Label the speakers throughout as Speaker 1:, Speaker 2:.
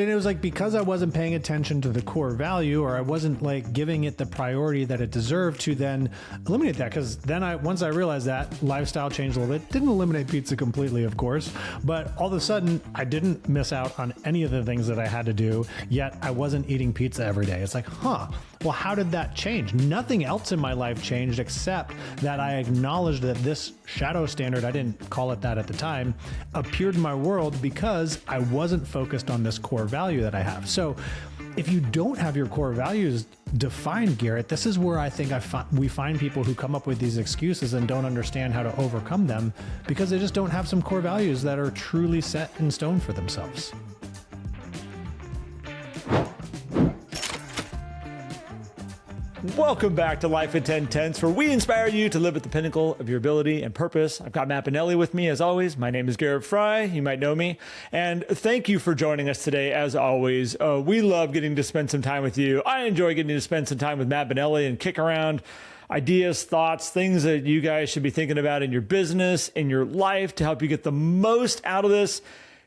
Speaker 1: And it was like, because I wasn't paying attention to the core value, or I wasn't like giving it the priority that it deserved, to then eliminate that. Because then once I realized that, lifestyle changed a little bit. Didn't eliminate pizza completely, of course, but all of a sudden I didn't miss out on any of the things that I had to do, yet I wasn't eating pizza every day. It's like, well, how did that change? Nothing else in my life changed, except that I acknowledged that this shadow standard, I didn't call it that at the time, appeared in my world because I wasn't focused on this core value that I have. So if you don't have your core values defined, Garrett, this is where I think we find people who come up with these excuses and don't understand how to overcome them, because they just don't have some core values that are truly set in stone for themselves.
Speaker 2: Welcome back to Life in 10 Tenths, where we inspire you to live at the pinnacle of your ability and purpose. I've got Matt Benelli with me, as always. My name is Garrett Fry. You might know me. And thank you for joining us today, as always. We love getting to spend some time with you. I enjoy getting to spend some time with Matt Benelli and kick around ideas, thoughts, things that you guys should be thinking about in your business, in your life, to help you get the most out of this.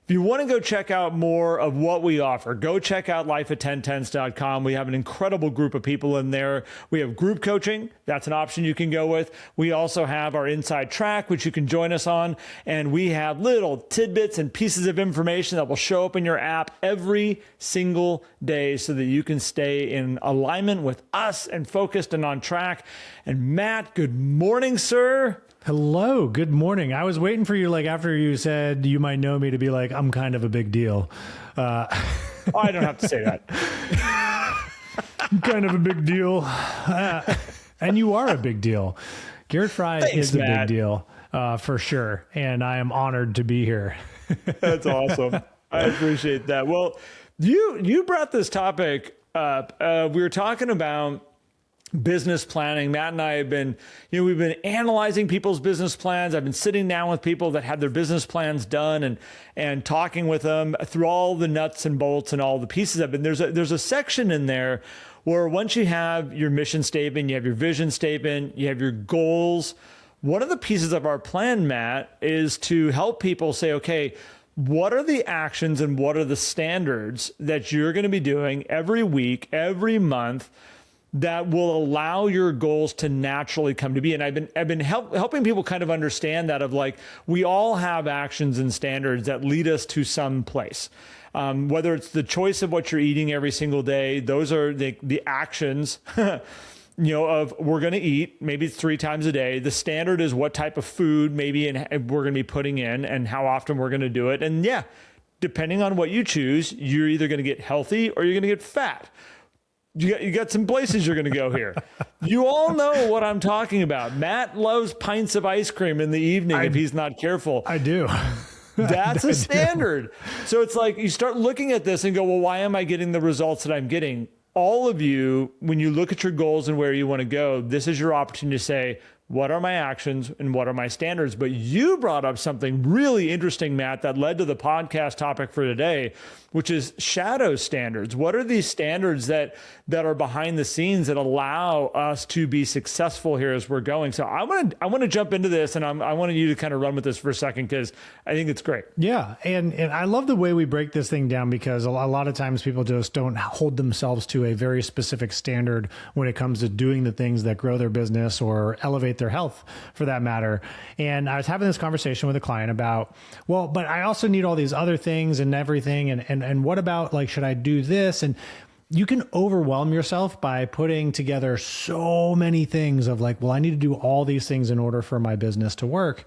Speaker 2: If you want to go check out more of what we offer, go check out lifeat10tenths.com. We have an incredible group of people in there. We have group coaching. That's an option you can go with. We also have our inside track, which you can join us on. And we have little tidbits and pieces of information that will show up in your app every single day so that you can stay in alignment with us and focused and on track. And Matt, good morning, sir.
Speaker 1: Hello, good morning. I was waiting for you, like after you said you might know me, to be like, I'm kind of a big deal.
Speaker 2: I don't have to say that.
Speaker 1: I'm kind of a big deal. And you are a big deal. Garrett Fry is a big deal, for sure. And I am honored to be here.
Speaker 2: That's awesome. I appreciate that. Well, you brought this topic up. We were talking about business planning. Matt and I have been, we've been analyzing people's business plans. I've been sitting down with people that had their business plans done and talking with them through all the nuts and bolts and all the pieces of it. And there's a section in there where once you have your mission statement, you have your vision statement, you have your goals. One of the pieces of our plan, Matt, is to help people say, okay, what are the actions and what are the standards that you're going to be doing every week, every month, that will allow your goals to naturally come to be? And I've been helping people kind of understand that, of like, we all have actions and standards that lead us to some place. Whether it's the choice of what you're eating every single day, those are the actions, of we're going to eat, maybe 3 times a day. The standard is what type of food maybe we're going to be putting in and how often we're going to do it. And yeah, depending on what you choose, you're either going to get healthy or you're going to get fat. You got some places you're going to go here. You all know what I'm talking about. Matt loves pints of ice cream in the evening if he's not careful.
Speaker 1: I do.
Speaker 2: That's a standard. So it's like you start looking at this and go, well, why am I getting the results that I'm getting? All of you, when you look at your goals and where you want to go, this is your opportunity to say, what are my actions and what are my standards? But you brought up something really interesting, Matt, that led to the podcast topic for today, which is shadow standards. What are these standards that are behind the scenes that allow us to be successful here as we're going? So I want to jump into this, and I wanted you to kind of run with this for a second, because I think it's great.
Speaker 1: Yeah. And I love the way we break this thing down, because a lot of times people just don't hold themselves to a very specific standard when it comes to doing the things that grow their business or elevate their health, for that matter. And I was having this conversation with a client about, well, but I also need all these other things and everything. And what about, like, should I do this? And you can overwhelm yourself by putting together so many things of like, well, I need to do all these things in order for my business to work.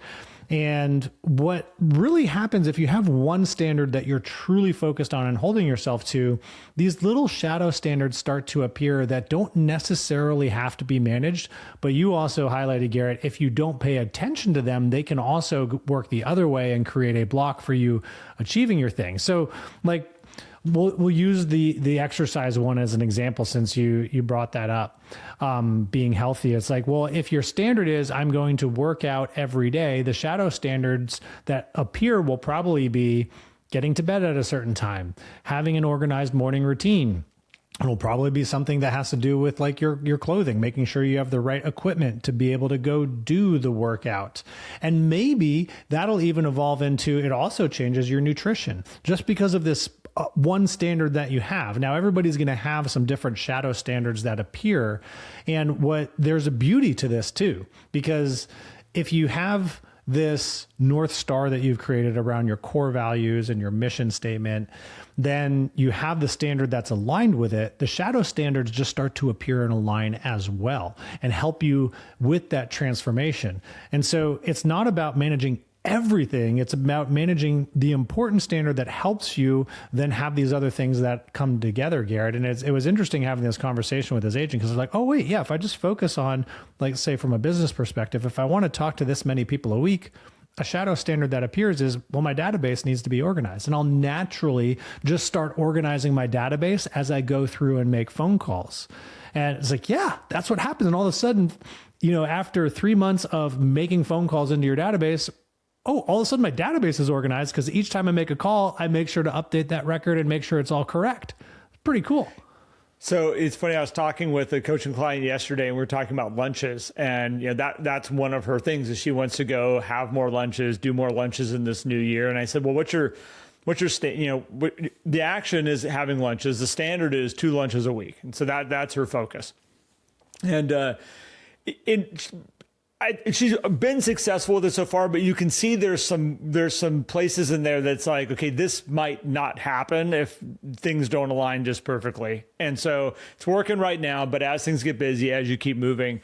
Speaker 1: And what really happens if you have one standard that you're truly focused on and holding yourself to, these little shadow standards start to appear that don't necessarily have to be managed. But you also highlighted, Garrett, if you don't pay attention to them, they can also work the other way and create a block for you achieving your thing. So like, we'll use the exercise one as an example, since you brought that up. Being healthy, it's like, well, if your standard is I'm going to work out every day, the shadow standards that appear will probably be getting to bed at a certain time, having an organized morning routine, It'll probably be something that has to do with like your clothing, making sure you have the right equipment to be able to go do the workout. And maybe that'll even evolve into, it also changes your nutrition just because of this one standard that you have. Now, everybody's going to have some different shadow standards that appear. And there's a beauty to this too, because if you have this North Star that you've created around your core values and your mission statement, then you have the standard that's aligned with it. The shadow standards just start to appear and align as well and help you with that transformation. And so it's not about managing everything. It's about managing the important standard that helps you then have these other things that come together, Garrett. And it was interesting having this conversation with his agent, because it's like, oh, wait, yeah, if I just focus on, like, say, from a business perspective, if I want to talk to this many people a week, a shadow standard that appears is, well, my database needs to be organized. And I'll naturally just start organizing my database as I go through and make phone calls. And it's like, yeah, that's what happens. And all of a sudden, after 3 months of making phone calls into your database, oh, all of a sudden my database is organized, because each time I make a call, I make sure to update that record and make sure it's all correct. It's pretty cool.
Speaker 2: So it's funny, I was talking with a coaching client yesterday, and we were talking about lunches, and that's one of her things, is she wants to go have more lunches, do more lunches in this new year. And I said, well, what's your the action is having lunches. The standard is 2 lunches a week. And so that's her focus. And she's been successful with it so far, but you can see there's some places in there that's like, okay, this might not happen if things don't align just perfectly. And so it's working right now, but as things get busy, as you keep moving.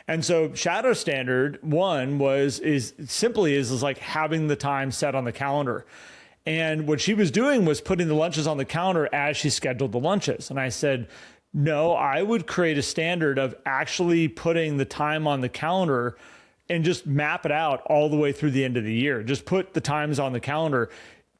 Speaker 2: And so shadow standard one is like having the time set on the calendar. And what she was doing was putting the lunches on the calendar as she scheduled the lunches. And I said, no, I would create a standard of actually putting the time on the calendar and just map it out all the way through the end of the year. Just put the times on the calendar.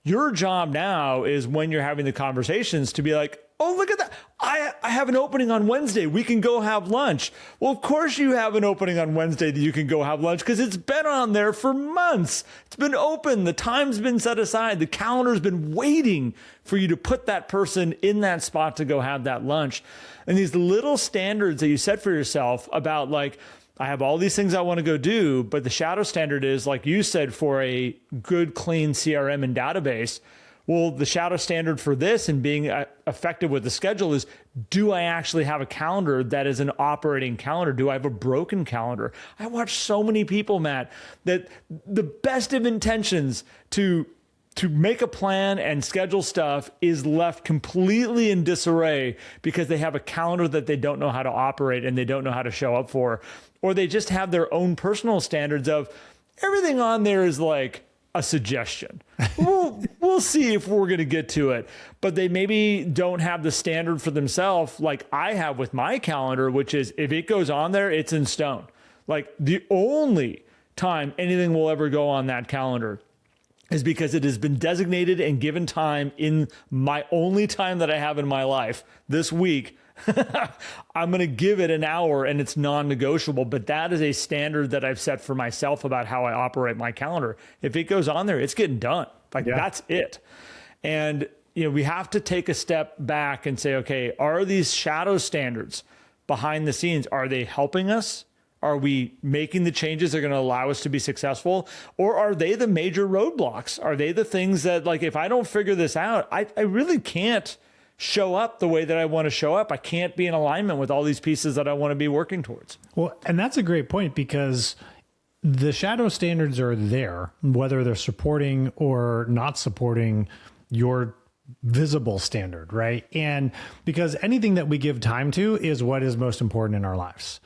Speaker 2: Your job now is, when you're having the conversations, to be like, oh, look at that. I have an opening on Wednesday. We can go have lunch. Well, of course you have an opening on Wednesday that you can go have lunch, because it's been on there for months. It's been open. The time's been set aside. The calendar's been waiting for you to put that person in that spot to go have that lunch. And these little standards that you set for yourself about, like, I have all these things I want to go do, but the shadow standard is, like you said, for a good, clean CRM and database. Well, the shadow standard for this and being effective with the schedule is, do I actually have a calendar that is an operating calendar? Do I have a broken calendar? I watch so many people, Matt, that the best of intentions to make a plan and schedule stuff is left completely in disarray because they have a calendar that they don't know how to operate and they don't know how to show up for, or they just have their own personal standards of everything on there is like a suggestion. We'll see if we're going to get to it, but they maybe don't have the standard for themselves like I have with my calendar, which is, if it goes on there, it's in stone. Like, the only time anything will ever go on that calendar is because it has been designated and given time in my only time that I have in my life this week. I'm going to give it an hour, and it's non-negotiable, but that is a standard that I've set for myself about how I operate my calendar. If it goes on there, it's getting done. That's it. And, we have to take a step back and say, okay, are these shadow standards behind the scenes, are they helping us? Are we making the changes that are going to allow us to be successful? Or are they the major roadblocks? Are they the things that, like, if I don't figure this out, I really can't show up the way that I want to show up. I can't be in alignment with all these pieces that I want to be working towards.
Speaker 1: Well, and that's a great point, because the shadow standards are there, whether they're supporting or not supporting your visible standard, right? And because anything that we give time to is what is most important in our lives.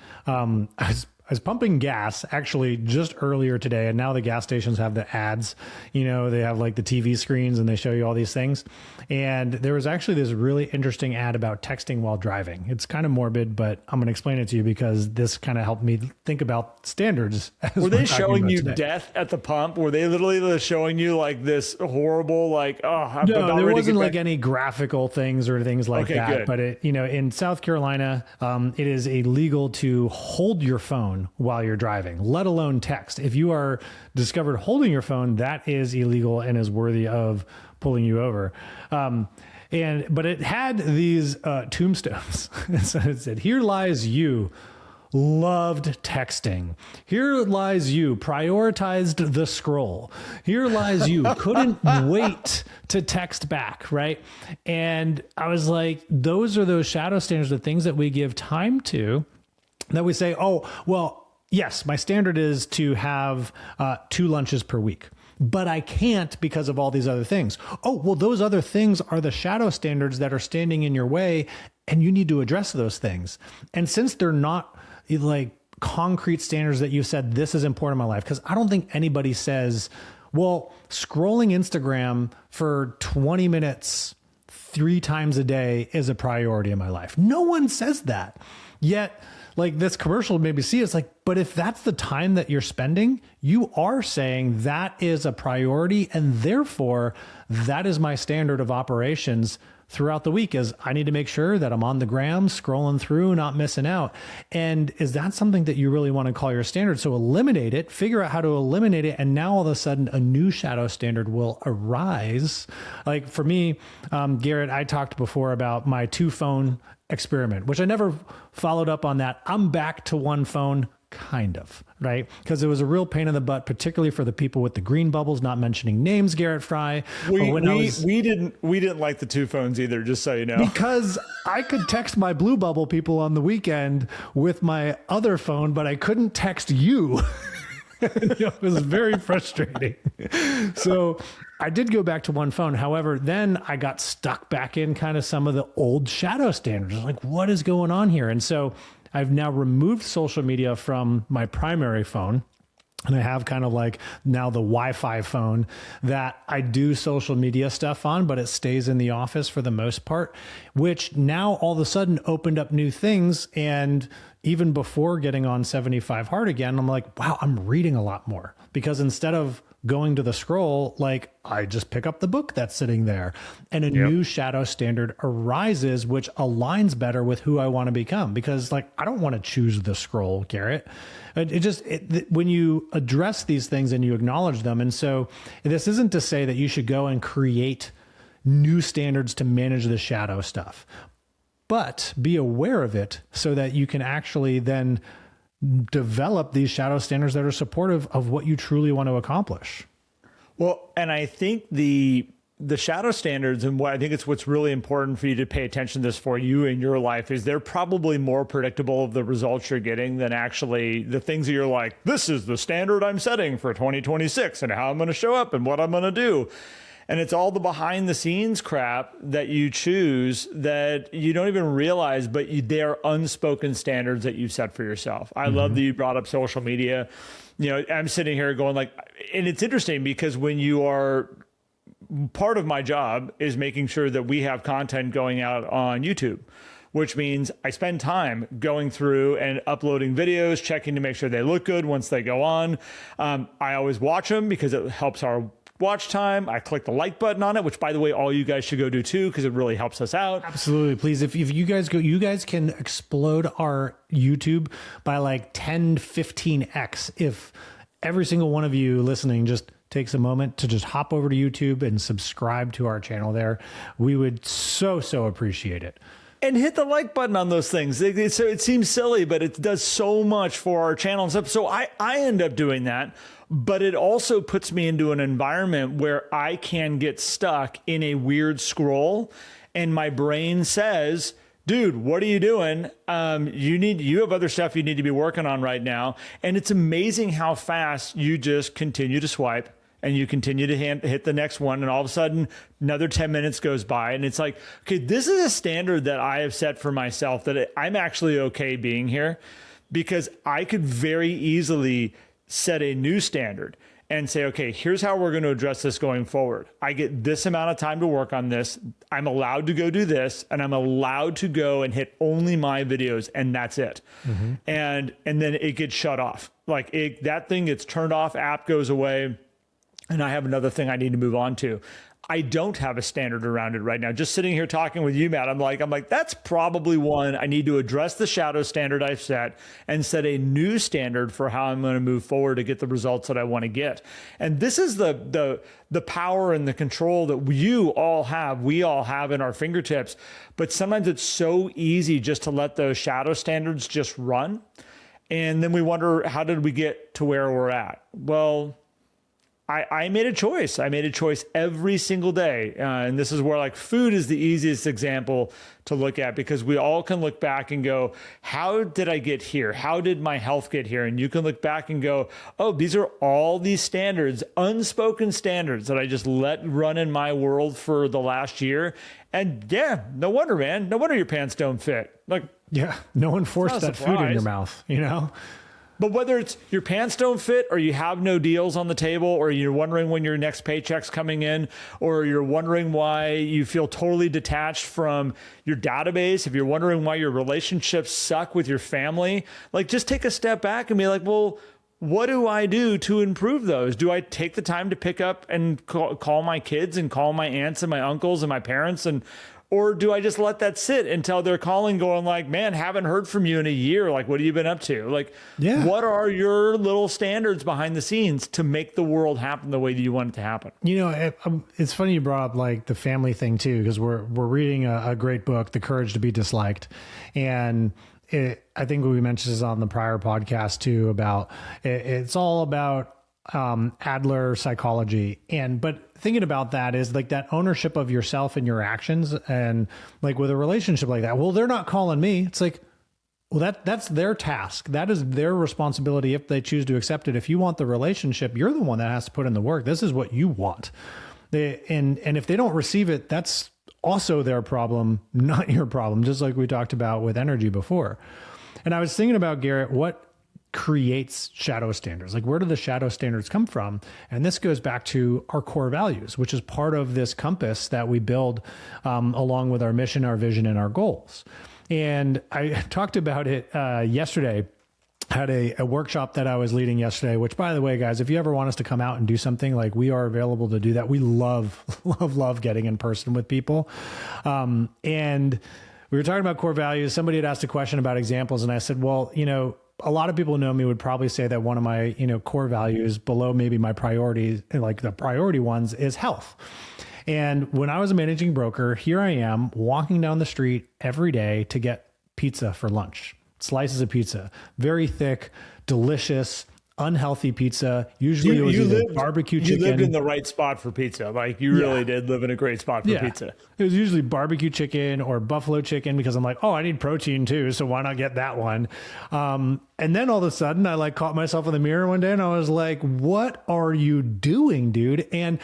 Speaker 1: I was pumping gas actually just earlier today, and now the gas stations have the ads, they have like the TV screens and they show you all these things. And there was actually this really interesting ad about texting while driving. It's kind of morbid, but I'm going to explain it to you because this kind of helped me think about standards.
Speaker 2: Were they showing you death at the pump? Were they literally showing you like this horrible, like, I'm
Speaker 1: no,
Speaker 2: about
Speaker 1: there
Speaker 2: ready
Speaker 1: wasn't
Speaker 2: to get
Speaker 1: like
Speaker 2: back?
Speaker 1: any graphical things or things like that.
Speaker 2: Good.
Speaker 1: But it, in South Carolina, it is illegal to hold your phone while you're driving, let alone text. If you are discovered holding your phone, that is illegal and is worthy of pulling you over. But it had these tombstones. So it said, "Here lies you, loved texting. Here lies you, prioritized the scroll. Here lies you, couldn't wait to text back," right? And I was like, those are those shadow standards, the things that we give time to, that we say, oh, well, yes, my standard is to have 2 lunches per week, but I can't because of all these other things. Oh, well, those other things are the shadow standards that are standing in your way, and you need to address those things. And since they're not like concrete standards that you said, this is important in my life, because I don't think anybody says, well, scrolling Instagram for 20 minutes 3 times a day is a priority in my life. No one says that. Yet, like this commercial made me see, it's like, but if that's the time that you're spending, you are saying that is a priority, and therefore that is my standard of operations throughout the week. Is I need to make sure that I'm on the gram, scrolling through, not missing out. And is that something that you really want to call your standard? So eliminate it, figure out how to eliminate it. And now all of a sudden a new shadow standard will arise. Like for me, Garrett, I talked before about my 2-phone experiment, which I never followed up on that. I'm back to 1 phone. Kind of, right? Because it was a real pain in the butt, particularly for the people with the green bubbles, not mentioning names, Garrett Fry.
Speaker 2: We didn't like the 2 phones either, just so you know.
Speaker 1: Because I could text my blue bubble people on the weekend with my other phone, but I couldn't text you. It was very frustrating. So I did go back to 1 phone. However, then I got stuck back in kind of some of the old shadow standards. Like, what is going on here? And so I've now removed social media from my primary phone. And I have kind of like now the Wi-Fi phone that I do social media stuff on, but it stays in the office for the most part, which now all of a sudden opened up new things. And even before getting on 75 Hard again, I'm like, wow, I'm reading a lot more, because instead of going to the scroll, like I just pick up the book that's sitting there, and a new shadow standard arises, which aligns better with who I want to become. Because like, I don't want to choose the scroll, Garrett. When you address these things and you acknowledge them. And so this isn't to say that you should go and create new standards to manage the shadow stuff, but be aware of it so that you can actually then develop these shadow standards that are supportive of what you truly want to accomplish.
Speaker 2: Well, and I think the shadow standards, and what I think it's what's really important for you to pay attention to this for you in your life, is they're probably more predictable of the results you're getting than actually the things that you're like, this is the standard I'm setting for 2026 and how I'm going to show up and what I'm going to do. And it's all the behind the scenes crap that you choose that you don't even realize, but they're unspoken standards that you set for yourself. I love that you brought up social media. You know, I'm sitting here going like, and it's interesting because when you are, part of my job is making sure that we have content going out on YouTube, which means I spend time going through and uploading videos, checking to make sure they look good once they go on. I always watch them because it helps our watch time. I click the like button on it, which by the way, all you guys should go do too, because it really helps us out.
Speaker 1: Absolutely. Please. If you guys go, you guys can explode our YouTube by like 10, 15x. If every single one of you listening just takes a moment to just hop over to YouTube and subscribe to our channel there, we would so appreciate it.
Speaker 2: And hit the like button on those things. It seems silly, but it does so much for our channel and stuff. So I end up doing that. But it also puts me into an environment where I can get stuck in a weird scroll, and my brain says, dude, what are you doing? You have other stuff you need to be working on right now. And it's amazing how fast you just continue to swipe and you continue to hit the next one. And all of a sudden another 10 minutes goes by. And it's like, okay, this is a standard that I have set for myself, that I'm actually okay being here, because I could very easily set a new standard and say, okay, here's how we're going to address this going forward. I get this amount of time to work on this. I'm allowed to go do this, and I'm allowed to go and hit only my videos, and that's it. And then it gets shut off. Like that thing gets turned off, app goes away, and I have another thing I need to move on to. I don't have a standard around it right now. Just sitting here talking with you, Matt, I'm like, that's probably one I need to address the shadow standard I've set and set a new standard for how I'm going to move forward to get the results that I want to get. And this is the power and the control that we all have in our fingertips. But sometimes it's so easy just to let those shadow standards just run. And then we wonder, how did we get to where we're at? Well, I made a choice. I made a choice every single day. And this is where like food is the easiest example to look at, because we all can look back and go, how did I get here? How did my health get here? And you can look back and go, oh, these are all these standards, unspoken standards that I just let run in my world for the last year. And yeah, no wonder, man. No wonder your pants don't fit. Like,
Speaker 1: yeah, no one forced that food in your mouth, you know?
Speaker 2: But whether it's your pants don't fit, or you have no deals on the table, or you're wondering when your next paycheck's coming in, or you're wondering why you feel totally detached from your database, if you're wondering why your relationships suck with your family, like just take a step back and be like, well, what do I do to improve those? Do I take the time to pick up and call my kids and call my aunts and my uncles and my parents, or do I just let that sit until they're calling going like, man, haven't heard from you in a year. Like, what have you been up to? Like, What are your little standards behind the scenes to make the world happen the way that you want it to happen?
Speaker 1: You know, it's funny you brought up like the family thing too, because we're reading a great book, The Courage to be Disliked. And I think we mentioned this on the prior podcast too, about it's all about Adler psychology. But thinking about that is like that ownership of yourself and your actions. And like with a relationship like that, well, they're not calling me. It's like, well, that's their task. That is their responsibility if they choose to accept it. If you want the relationship, you're the one that has to put in the work. This is what you want. And if they don't receive it, that's also their problem, not your problem, just like we talked about with energy before. And I was thinking about, Garrett, what creates shadow standards? Like, where do the shadow standards come from? And this goes back to our core values, which is part of this compass that we build along with our mission, our vision, and our goals. And I talked about it yesterday. Had a workshop that I was leading yesterday, which, by the way, guys, if you ever want us to come out and do something, like, we are available to do that. We love getting in person with people. And we were talking about core values. Somebody had asked a question about examples, and I said, well, you know, a lot of people who know me would probably say that one of my, you know, core values below maybe my priorities, like the priority ones, is health. And when I was a managing broker, here I am walking down the street every day to get pizza for lunch, slices of pizza, very thick, delicious, unhealthy pizza. Usually it was either barbecue chicken.
Speaker 2: You lived in the right spot for pizza. Like, you really did live in a great spot for pizza.
Speaker 1: It was usually barbecue chicken or buffalo chicken, because I'm like, oh, I need protein too, so why not get that one? And then all of a sudden I like caught myself in the mirror one day and I was like, what are you doing, dude? And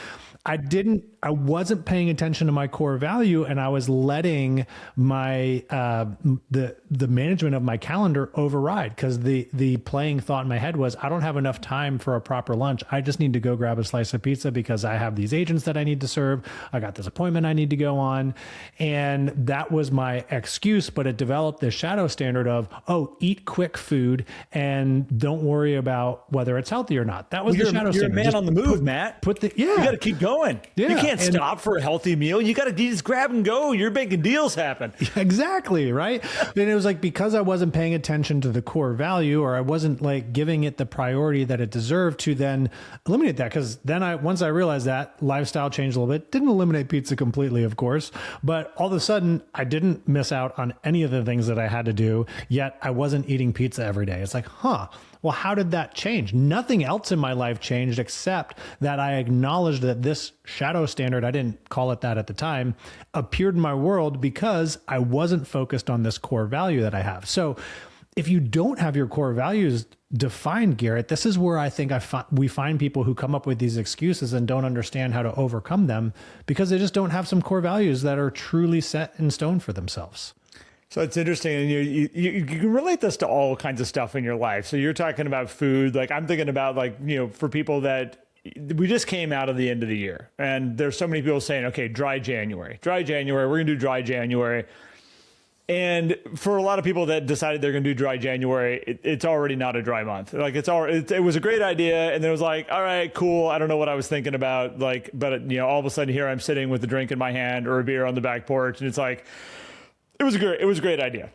Speaker 1: I wasn't paying attention to my core value, and I was letting my the management of my calendar override, because the playing thought in my head was, I don't have enough time for a proper lunch. I just need to go grab a slice of pizza because I have these agents that I need to serve. I got this appointment I need to go on. And that was my excuse, but it developed this shadow standard of, oh, eat quick food and don't worry about whether it's healthy or not. That was the shadow standard.
Speaker 2: You're a man on the move, Matt. You got to keep going.
Speaker 1: Yeah.
Speaker 2: You can't stop for a healthy meal. You just grab and go. You're making deals happen.
Speaker 1: Exactly. Right. And it was like, because I wasn't paying attention to the core value, or I wasn't like giving it the priority that it deserved, to then eliminate that. Because then once I realized that, lifestyle changed a little bit. Didn't eliminate pizza completely, of course, but all of a sudden I didn't miss out on any of the things that I had to do, yet I wasn't eating pizza every day. It's like, well, how did that change? Nothing else in my life changed, except that I acknowledged that this shadow standard, I didn't call it that at the time, appeared in my world because I wasn't focused on this core value that I have. So if you don't have your core values defined, Garrett, this is where I think we find people who come up with these excuses and don't understand how to overcome them, because they just don't have some core values that are truly set in stone for themselves.
Speaker 2: So it's interesting, and you can relate this to all kinds of stuff in your life. So you're talking about food. Like, I'm thinking about, like, you know, for people that we just came out of the end of the year, and there's so many people saying, okay, dry January, we're going to do dry January. And for a lot of people that decided they're going to do dry January, it's already not a dry month. Like it was a great idea. And then it was like, all right, cool. I don't know what I was thinking about. Like, but all of a sudden here I'm sitting with a drink in my hand or a beer on the back porch. And it's like, it was a great idea.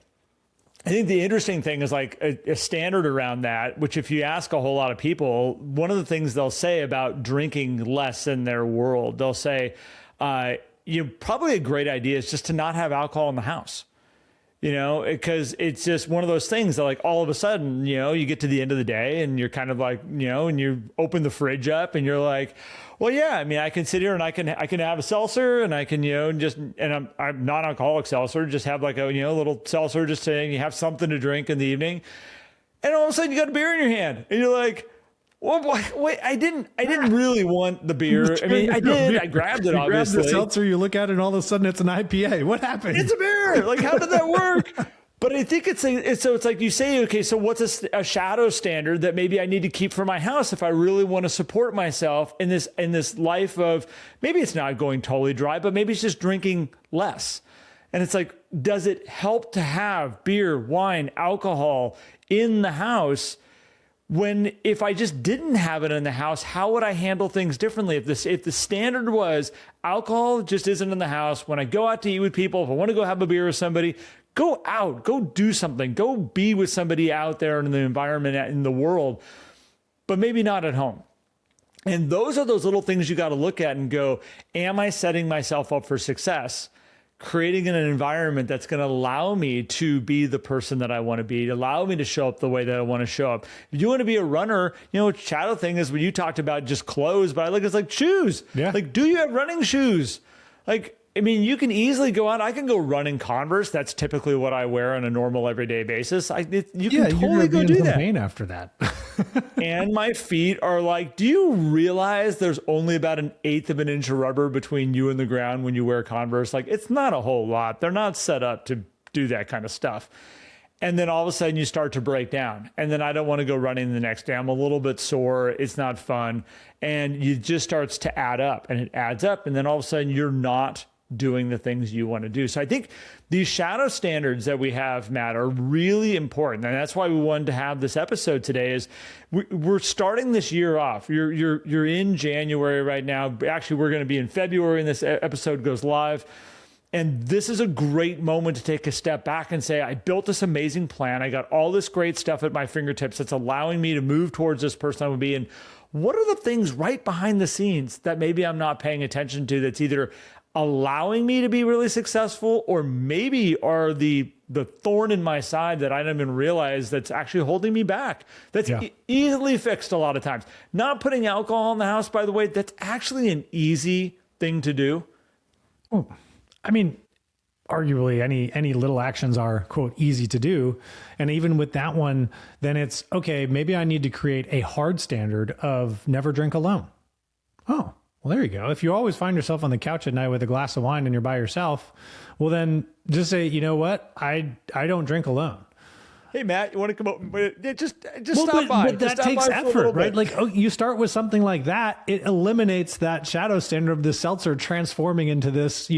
Speaker 2: I think the interesting thing is like a standard around that, which if you ask a whole lot of people, one of the things they'll say about drinking less in their world, they'll say, probably a great idea is just to not have alcohol in the house. Because it's just one of those things that like all of a sudden, you get to the end of the day and you're kind of like, and you open the fridge up and you're like, well, yeah, I mean, I can sit here and I can have a seltzer and I can, and I'm non-alcoholic seltzer, just have like a, little seltzer, just saying you have something to drink in the evening. And all of a sudden you got a beer in your hand and you're like, well, wait, I didn't really want the beer. I mean, I did. I grabbed it, obviously. You grabbed the
Speaker 1: seltzer, you look at it, and all of a sudden it's an IPA. What happened?
Speaker 2: It's a beer. Like, how did that work? But I think it's like you say, okay, so what's a shadow standard that maybe I need to keep for my house if I really want to support myself in this life of, maybe it's not going totally dry, but maybe it's just drinking less. And it's like, does it help to have beer, wine, alcohol in the house? When if I just didn't have it in the house, how would I handle things differently? If the standard was alcohol just isn't in the house, when I go out to eat with people, if I want to go have a beer with somebody, go out, go do something, go be with somebody out there in the environment, in the world, but maybe not at home. And those are those little things you got to look at and go, am I setting myself up for success? Creating an environment that's going to allow me to be the person that I want to be, to allow me to show up the way that I want to show up. If you want to be a runner, shadow thing is when you talked about just clothes, but I look, it's like shoes. Yeah. Like, do you have running shoes? Like, I mean, you can easily go out. I can go run in Converse. That's typically what I wear on a normal everyday basis. You can totally go do that.
Speaker 1: Pain after that.
Speaker 2: And my feet are like, do you realize there's only about 1/8 of an inch of rubber between you and the ground when you wear Converse? Like, it's not a whole lot. They're not set up to do that kind of stuff. And then all of a sudden you start to break down. And then I don't want to go running the next day. I'm a little bit sore. It's not fun. And it just starts to add up and it adds up. And then all of a sudden you're not doing the things you want to do. So I think these shadow standards that we have, Matt, are really important. And that's why we wanted to have this episode today is we're starting this year off. You're in January right now. Actually, we're going to be in February and this episode goes live. And this is a great moment to take a step back and say, I built this amazing plan. I got all this great stuff at my fingertips that's allowing me to move towards this person I would be. And what are the things right behind the scenes that maybe I'm not paying attention to that's either allowing me to be really successful or maybe are the thorn in my side that I didn't even realize that's actually holding me back. That's easily fixed a lot of times. Not putting alcohol in the house, by the way, that's actually an easy thing to do.
Speaker 1: Well, I mean, arguably any little actions are, quote, easy to do. And even with that one, then it's, okay, maybe I need to create a hard standard of never drink alone. Oh, well, there you go. If you always find yourself on the couch at night with a glass of wine and you're by yourself, well, then just say, you know what? I don't drink alone.
Speaker 2: Hey, Matt, you want to come up? Just stop by.
Speaker 1: But that takes effort, right? Like, you start with something like that. It eliminates that shadow standard of the seltzer transforming into this,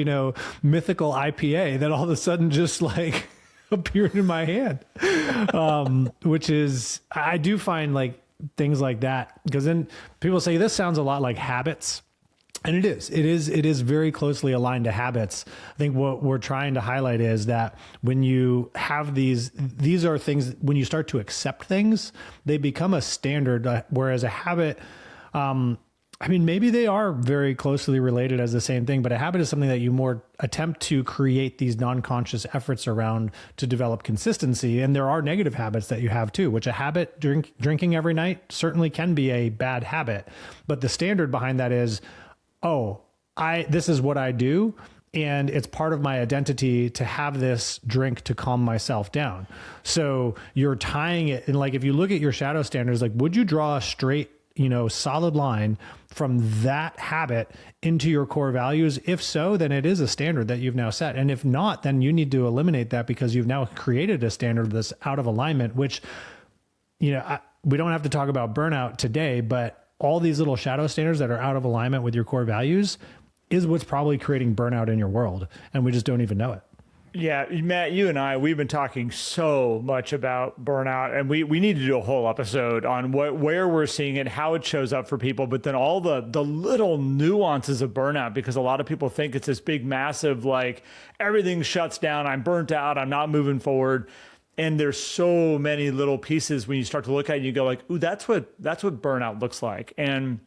Speaker 1: mythical IPA that all of a sudden just like appeared in my hand. Which is, I do find like things like that, because then people say this sounds a lot like habits. And it is very closely aligned to habits. I think what we're trying to highlight is that when you have these are things, when you start to accept things, they become a standard, whereas a habit, maybe they are very closely related as the same thing, but a habit is something that you more attempt to create these non-conscious efforts around to develop consistency. And there are negative habits that you have too, which a habit, drinking every night, certainly can be a bad habit. But the standard behind that is, this is what I do, and it's part of my identity to have this drink to calm myself down. So you're tying it, and like, if you look at your shadow standards, like, would you draw a straight, solid line from that habit into your core values? If so, then it is a standard that you've now set. And if not, then you need to eliminate that, because you've now created a standard that's out of alignment, which, we don't have to talk about burnout today, but all these little shadow standards that are out of alignment with your core values is what's probably creating burnout in your world. And we just don't even know it.
Speaker 2: Yeah, Matt, you and we've been talking so much about burnout, and we need to do a whole episode on where we're seeing it, how it shows up for people, but then all the little nuances of burnout, because a lot of people think it's this big, massive, like everything shuts down, I'm burnt out, I'm not moving forward. And there's so many little pieces when you start to look at it, you go like, ooh, that's what burnout looks like. And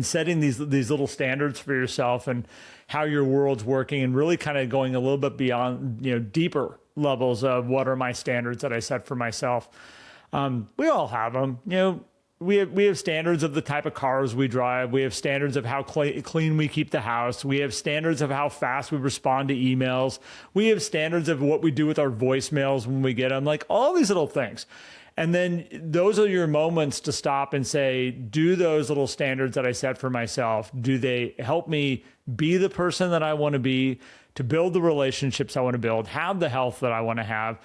Speaker 2: setting these little standards for yourself and how your world's working, and really kind of going a little bit beyond, deeper levels of what are my standards that I set for myself. We all have them. We have standards of the type of cars we drive. We have standards of how clean we keep the house. We have standards of how fast we respond to emails. We have standards of what we do with our voicemails when we get them, like all these little things. And then those are your moments to stop and say, do those little standards that I set for myself, do they help me be the person that I want to be, to build the relationships I want to build, have the health that I want to have?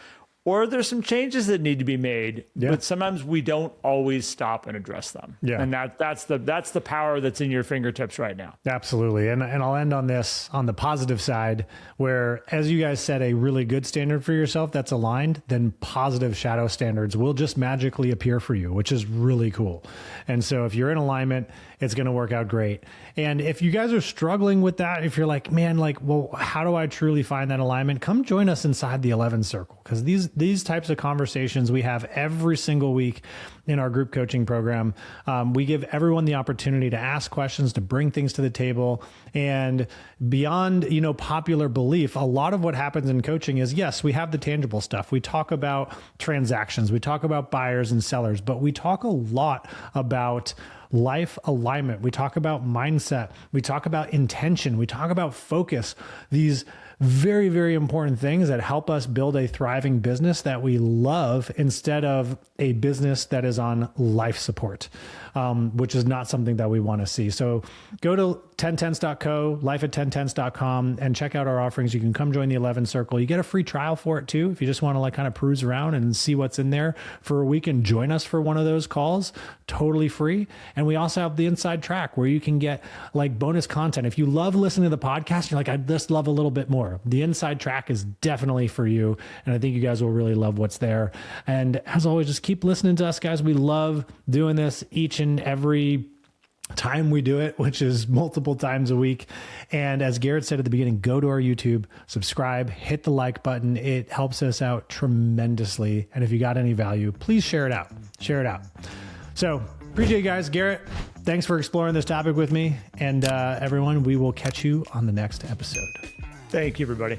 Speaker 2: Or there's some changes that need to be made, but sometimes we don't always stop and address them. Yeah. And that's the power that's in your fingertips right now.
Speaker 1: Absolutely. And I'll end on this, on the positive side, where as you guys set a really good standard for yourself that's aligned, then positive shadow standards will just magically appear for you, which is really cool. And so if you're in alignment, it's going to work out great. And if you guys are struggling with that, if you're like, man, well, how do I truly find that alignment? Come join us inside the 11 Circle, because these types of conversations we have every single week in our group coaching program. We give everyone the opportunity to ask questions, to bring things to the table. And beyond, popular belief, a lot of what happens in coaching is, yes, we have the tangible stuff. We talk about transactions, we talk about buyers and sellers, but we talk a lot about life alignment. We talk about mindset. We talk about intention. We talk about focus. These very, very important things that help us build a thriving business that we love, instead of a business that is on life support, which is not something that we want to see. So go to 10tense.co, life@10tense.com, and check out our offerings. You can come join the 11 Circle. You get a free trial for it too. If you just want to kind of peruse around and see what's in there for a week and join us for one of those calls, totally free. And we also have the inside track where you can get bonus content. If you love listening to the podcast, you're like, I just love a little bit more. The inside track is definitely for you. And I think you guys will really love what's there. And as always, just keep listening to us, guys. We love doing this each and every time we do it, which is multiple times a week. And as Garrett said at the beginning, go to our YouTube, subscribe, hit the like button. It helps us out tremendously. And if you got any value, please share it out. Share it out. So appreciate you guys. Garrett, thanks for exploring this topic with me. And everyone, we will catch you on the next episode.
Speaker 2: Thank you, everybody.